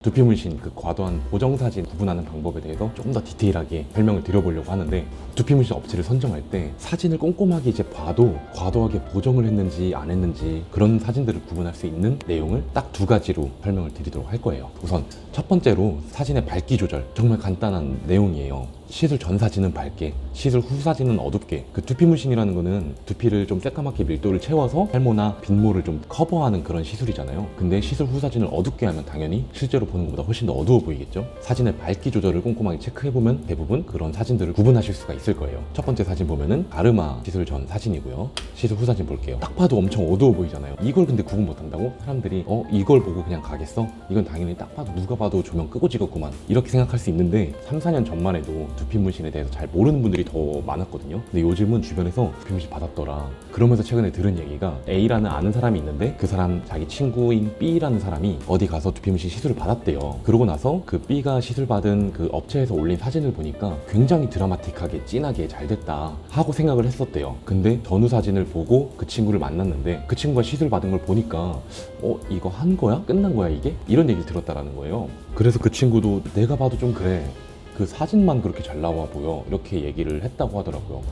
두피 문신 그 과도한 보정 사진 구분하는 방법에 대해서 조금 더 디테일하게 설명을 드려보려고 하는데, 두피 문신 업체를 선정할 때 사진을 꼼꼼하게 이제 봐도 과도하게 보정을 했는지 안 했는지 그런 사진들을 구분할 수 있는 내용을 딱 두 가지로 설명을 드리도록 할 거예요. 우선 첫 번째로 사진의 밝기 조절, 정말 간단한 내용이에요. 시술 전 사진은 밝게, 시술 후 사진은 어둡게. 그 두피 문신이라는 거는 두피를 좀 새까맣게 밀도를 채워서 탈모나 빈모를 좀 커버하는 그런 시술이잖아요. 근데 시술 후 사진을 어둡게 하면 당연히 실제로 보는 것보다 훨씬 더 어두워 보이겠죠. 사진의 밝기 조절을 꼼꼼하게 체크해보면 대부분 그런 사진들을 구분하실 수가 있을 거예요. 첫 번째 사진 보면은 가르마 시술 전 사진이고요. 시술 후 사진 볼게요. 딱 봐도 엄청 어두워 보이잖아요. 이걸 근데 구분 못한다고? 사람들이 이걸 보고 그냥 가겠어? 이건 당연히 딱 봐도 누가 봐도 조명 끄고 찍었구만, 이렇게 생각할 수 있는데 3, 4년 전만 해도 두피 문신에 대해서 잘 모르는 분들이 더 많았거든요. 근데 요즘은 주변에서 두피 문신 받았더라, 그러면서 최근에 들은 얘기가 A라는 아는 사람이 있는데 그 사람 자기 친구인 B라는 사람이 어디 가서 두피 문신 시술을 받았대요. 그러고 나서 그 B가 시술 받은 그 업체에서 올린 사진을 보니까 굉장히 드라마틱하게 진하게 잘 됐다 하고 생각을 했었대요. 근데 전후 사진을 보고 그 친구를 만났는데 그 친구가 시술 받은 걸 보니까 이거 한 거야? 끝난 거야 이게? 이런 얘기를 들었다라는 거예요. 그래서 그 친구도 내가 봐도 좀 그래, 그 사진만 그렇게 잘 나와 보여, 이렇게 얘기를 했다고 하더라고요.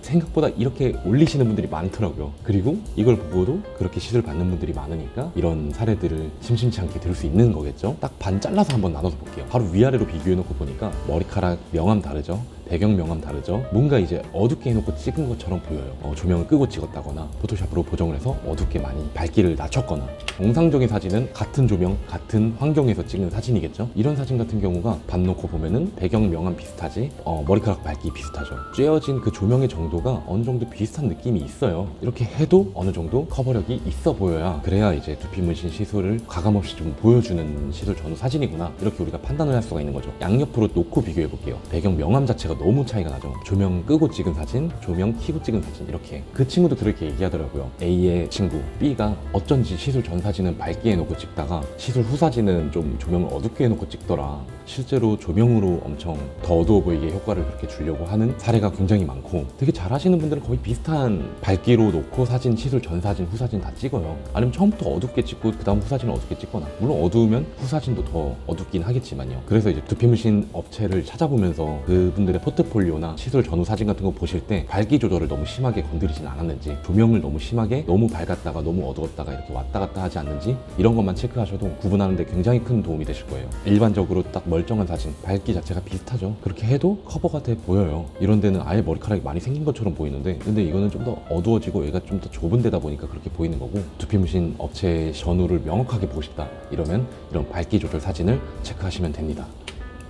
생각보다 이렇게 올리시는 분들이 많더라고요. 그리고 이걸 보고도 그렇게 시술 받는 분들이 많으니까 이런 사례들을 심심치 않게 들을 수 있는 거겠죠. 딱 반 잘라서 한번 나눠서 볼게요. 바로 위아래로 비교해 놓고 보니까 머리카락 명암 다르죠, 배경 명암 다르죠. 뭔가 이제 어둡게 해놓고 찍은 것처럼 보여요. 조명을 끄고 찍었다거나 포토샵으로 보정을 해서 어둡게 많이 밝기를 낮췄거나. 정상적인 사진은 같은 조명, 같은 환경에서 찍는 사진이겠죠. 이런 사진 같은 경우가 반 놓고 보면은 배경 명암 비슷하지, 머리카락 밝기 비슷하죠. 쬐어진 그 조명의 정도가 어느 정도 비슷한 느낌이 있어요. 이렇게 해도 어느 정도 커버력이 있어 보여야, 그래야 이제 두피 문신 시술을 가감없이 좀 보여주는 시술 전후 사진이구나, 이렇게 우리가 판단을 할 수가 있는 거죠. 양옆으로 놓고 비교해 볼게요. 배경 명암 자체가 너무 차이가 나죠. 조명 끄고 찍은 사진, 조명 켜고 찍은 사진, 이렇게. 그 친구도 그렇게 얘기하더라고요. A의 친구 B가 어쩐지 시술 전 사진은 밝게 해놓고 찍다가 시술 후 사진은 좀 조명을 어둡게 해놓고 찍더라. 실제로 조명으로 엄청 더 어두워 보이게 효과를 그렇게 주려고 하는 사례가 굉장히 많고, 되게 잘하시는 분들은 거의 비슷한 밝기로 놓고 사진, 시술 전 사진, 후 사진 다 찍어요. 아니면 처음부터 어둡게 찍고 그 다음 후 사진을 어둡게 찍거나. 물론 어두우면 후 사진도 더 어둡긴 하겠지만요. 그래서 이제 두피 문신 업체를 찾아보면서 그분들의 포트폴리오나 시술 전후 사진 같은 거 보실 때 밝기 조절을 너무 심하게 건드리진 않았는지, 조명을 너무 심하게 너무 밝았다가 너무 어두웠다가 이렇게 왔다 갔다 하지 않는지, 이런 것만 체크하셔도 구분하는 데 굉장히 큰 도움이 되실 거예요. 일반적으로 딱 멀쩡한 사진, 밝기 자체가 비슷하죠. 그렇게 해도 커버가 돼 보여요. 이런 데는 아예 머리카락이 많이 생긴 것처럼 보이는데, 근데 이거는 좀 더 어두워지고 얘가 좀 더 좁은 데다 보니까 그렇게 보이는 거고, 두피 문신 업체의 전후를 명확하게 보고 싶다 이러면 이런 밝기 조절 사진을 체크하시면 됩니다.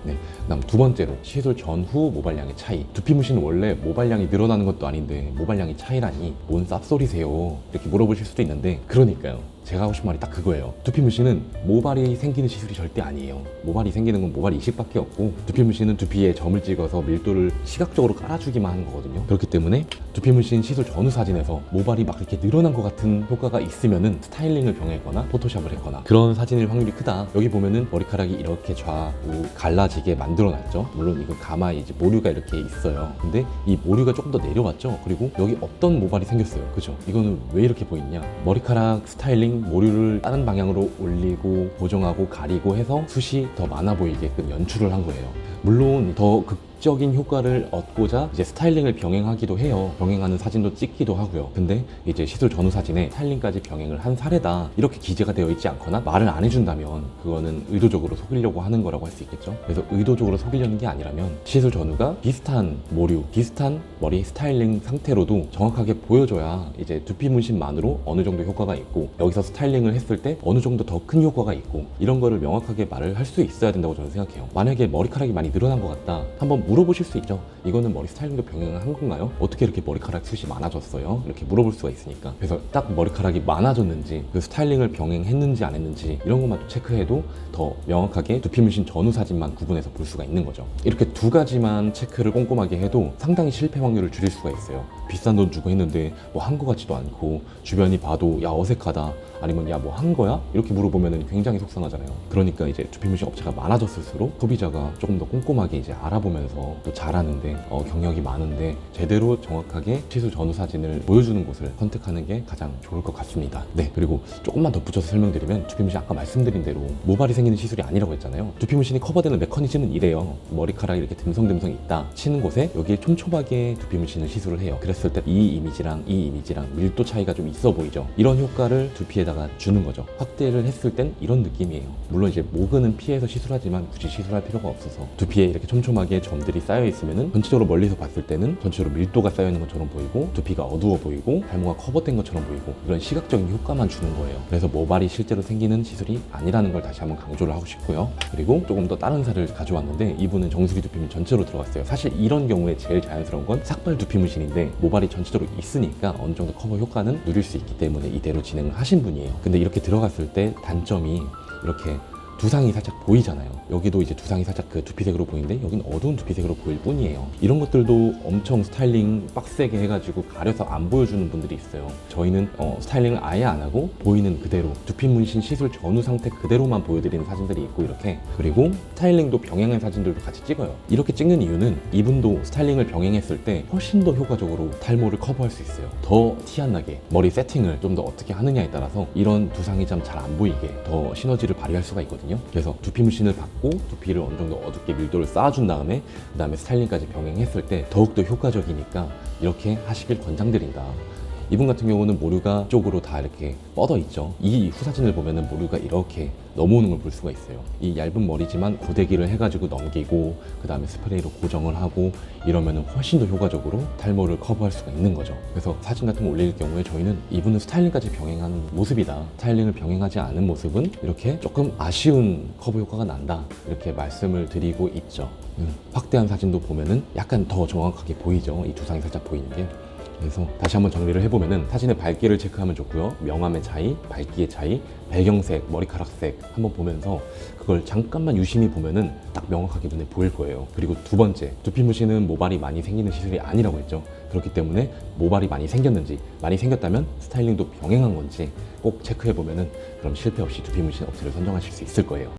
네, 그다음 두 번째로 시술 전후 모발량의 차이. 두피 문신은 원래 모발량이 늘어나는 것도 아닌데 모발량이 차이라니 뭔 쌉소리세요, 이렇게 물어보실 수도 있는데, 그러니까요, 제가 하고 싶은 말이 딱 그거예요. 두피 문신은 모발이 생기는 시술이 절대 아니에요. 모발이 생기는 건 모발 이식밖에 없고, 두피 문신은 두피에 점을 찍어서 밀도를 시각적으로 깔아주기만 하는 거거든요. 그렇기 때문에 두피 문신 시술 전후 사진에서 모발이 막 이렇게 늘어난 것 같은 효과가 있으면은 스타일링을 병했거나 포토샵을 했거나 그런 사진일 확률이 크다. 여기 보면은 머리카락이 이렇게 좌우 갈라지게 만들어놨죠. 물론 이건 가마에 이제 모류가 이렇게 있어요. 근데 이 모류가 조금 더 내려왔죠. 그리고 여기 없던 모발이 생겼어요. 그죠? 이거는 왜 이렇게 보이냐? 머리카락 스타일링 모류를 다른 방향으로 올리고 보정하고 가리고 해서 숱이 더 많아 보이게끔 연출을 한 거예요. 물론 더 극적인 효과를 얻고자 이제 스타일링을 병행하기도 해요. 병행하는 사진도 찍기도 하고요. 근데 이제 시술 전후 사진에 스타일링까지 병행을 한 사례다, 이렇게 기재가 되어 있지 않거나 말을 안 해준다면 그거는 의도적으로 속이려고 하는 거라고 할 수 있겠죠. 그래서 의도적으로 속이려는 게 아니라면 시술 전후가 비슷한 모류, 비슷한 머리 스타일링 상태로도 정확하게 보여줘야 이제 두피 문신만으로 어느 정도 효과가 있고, 여기서 스타일링을 했을 때 어느 정도 더 큰 효과가 있고, 이런 거를 명확하게 말을 할 수 있어야 된다고 저는 생각해요. 만약에 머리카락이 많이 늘어난 것 같다, 한번 물어보실 수 있죠. 이거는 머리 스타일링도 병행을 한 건가요? 어떻게 이렇게 머리카락 숱이 많아졌어요? 이렇게 물어볼 수가 있으니까. 그래서 딱 머리카락이 많아졌는지, 그 스타일링을 병행했는지 안 했는지, 이런 것만 또 체크해도 더 명확하게 두피 문신 전후 사진만 구분해서 볼 수가 있는 거죠. 이렇게 두 가지만 체크를 꼼꼼하게 해도 상당히 실패 확률을 줄일 수가 있어요. 비싼 돈 주고 했는데 뭐 한 거 같지도 않고, 주변이 봐도 야 어색하다, 아니면 야 뭐 한 거야? 이렇게 물어보면 굉장히 속상하잖아요. 그러니까 이제 두피 문신 업체가 많아졌을수록 소비자가 조금 더 꼼꼼하게 이제 알아보면서 또 잘하는데 경력이 많은데 제대로 정확하게 시술 전후 사진을 보여주는 곳을 선택하는 게 가장 좋을 것 같습니다. 네, 그리고 조금만 덧붙여서 설명드리면 두피 문신 아까 말씀드린 대로 모발이 생기는 시술이 아니라고 했잖아요. 두피 문신이 커버되는 메커니즘은 이래요. 머리카락이 이렇게 듬성듬성 있다 치는 곳에 여기에 촘촘하게 두피 문신을 시술을 해요. 그랬을 때 이 이미지랑 이 이미지랑 밀도 차이가 좀 있어 보이죠. 이런 효과를 두피에다가 주는 거죠. 확대를 했을 땐 이런 느낌이에요. 물론 이제 모근은 피해서 시술하지만 굳이 시술할 필요가 없어서 두피에 이렇게 촘촘하게 점들이 쌓여 있으면은 전체적으로 멀리서 봤을 때는 전체적으로 밀도가 쌓여 있는 것처럼 보이고 두피가 어두워 보이고 탈모가 커버된 것처럼 보이고 이런 시각적인 효과만 주는 거예요. 그래서 모발이 실제로 생기는 시술이 아니라는 걸 다시 한번 강조를 하고 싶고요. 그리고 조금 더 다른 사를 가져왔는데 이분은 정수리 두피문 전체로 들어갔어요. 사실 이런 경우에 제일 자연스러운 건 삭발 두피 문신인데 모발이 전체적으로 있으니까 어느 정도 커버 효과는 누릴 수 있기 때문에 이대로 진행을 하신 분이에요. 근데 이렇게 들어갔을 때 단점이 이렇게 두상이 살짝 보이잖아요. 여기도 이제 두상이 살짝 그 두피색으로 보이는데 여기는 어두운 두피색으로 보일 뿐이에요. 이런 것들도 엄청 스타일링 빡세게 해가지고 가려서 안 보여주는 분들이 있어요. 저희는 스타일링을 아예 안 하고 보이는 그대로 두피 문신 시술 전후 상태 그대로만 보여드리는 사진들이 있고 이렇게 그리고 스타일링도 병행한 사진들도 같이 찍어요. 이렇게 찍는 이유는 이분도 스타일링을 병행했을 때 훨씬 더 효과적으로 탈모를 커버할 수 있어요. 더 티 안 나게 머리 세팅을 좀 더 어떻게 하느냐에 따라서 이런 두상이 좀 잘 안 보이게 더 시너지를 발휘할 수가 있거든요. 그래서 두피 문신을 받고 두피를 어느 정도 어둡게 밀도를 쌓아준 다음에 그 다음에 스타일링까지 병행했을 때 더욱더 효과적이니까 이렇게 하시길 권장드린다. 이분 같은 경우는 모류가 쪽으로 다 이렇게 뻗어 있죠. 이 후사진을 보면은 모류가 이렇게 넘어오는 걸 볼 수가 있어요. 이 얇은 머리지만 고데기를 해가지고 넘기고 그 다음에 스프레이로 고정을 하고 이러면은 훨씬 더 효과적으로 탈모를 커버할 수가 있는 거죠. 그래서 사진 같은 거 올릴 경우에 저희는 이분은 스타일링까지 병행한 모습이다. 스타일링을 병행하지 않은 모습은 이렇게 조금 아쉬운 커버 효과가 난다. 이렇게 말씀을 드리고 있죠. 확대한 사진도 보면은 약간 더 정확하게 보이죠. 이 두상이 살짝 보이는 게. 그래서 다시 한번 정리를 해보면은 사진의 밝기를 체크하면 좋고요. 명암의 차이, 밝기의 차이, 배경색, 머리카락색 한번 보면서 그걸 잠깐만 유심히 보면은 딱 명확하게 눈에 보일 거예요. 그리고 두 번째, 두피 문신은 모발이 많이 생기는 시술이 아니라고 했죠. 그렇기 때문에 모발이 많이 생겼는지, 많이 생겼다면 스타일링도 병행한 건지 꼭 체크해 보면은 그럼 실패 없이 두피 문신 업체를 선정하실 수 있을 거예요.